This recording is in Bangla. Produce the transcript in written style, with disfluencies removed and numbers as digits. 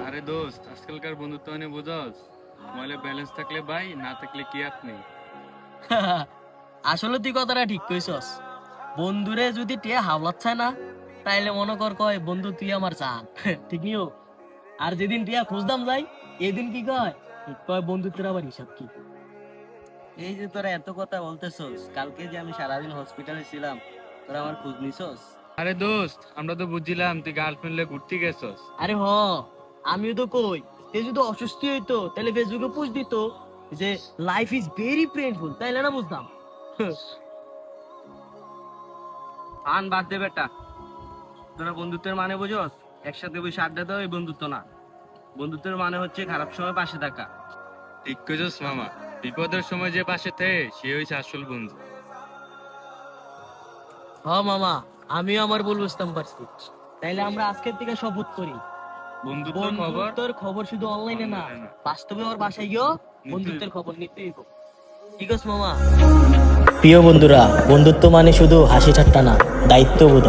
আরে দোস্ত, আজকালকার বন্ধুত্ব মানে বুঝস, মোবাইলে ব্যালেন্স থাকলে ভাই, না থাকলে কি আর নেই। আসলে তুই কথাটা ঠিক কইছস। বন্ধুরে যদি টিয়া হাওলাচ্ছে না, তাইলে মনে কর কয় বন্ধু তুই আমার জান। ঠিক নিও। আর যেদিন টিয়া খুঁজদাম যাই, এদিন কি কয় কয় বন্ধুত্বের আবার হিসাব কি। এই যে তোরা এত কথা বলতেছস, কালকে যে আমি সারাদিন হসপিটালে ছিলাম, তোরা আমার খোঁজ নিছস? আরে দোস্ত, আমরা তো বুঝছিলাম তুই গার্লফ্রেন্ড নিয়ে ঘুরতে গেছস। আরে আমিও তো কই, তে যদি অসুস্থ হইতো তাহলে ফেসবুকে পোস্ট দিত যে লাইফ ইজ ভেরি পেইনফুল, তাইলে না বুঝতাম। আন বাদ দে বেটা, তোরা বন্ধুত্বের মানে বুঝোস? একসাথে বসে আড্ডা দেওয়া এই বন্ধুত্ব না। বন্ধুত্বের মানে হচ্ছে খারাপ সময় পাশে থাকা। ঠিক কইছস মামা, বিপদের সময় যে পাশে থাকে সে হইছে আসল বন্ধু। মামা, আমিও আমার ভুল বুঝতাম পারছি। তাইলে আমরা আজকের থেকে শপথ করি, বন্ধুত্বের খবর শুধু অনলাইনে না, বাস্তবে আমার বাসায় গিয়েও বন্ধুত্বের খবর নিতেই হবে। ঠিক আছে মামা। প্রিয় বন্ধুরা, বন্ধুত্ব মানে শুধু হাসি ঠাট্টা না, দায়িত্ববোধ।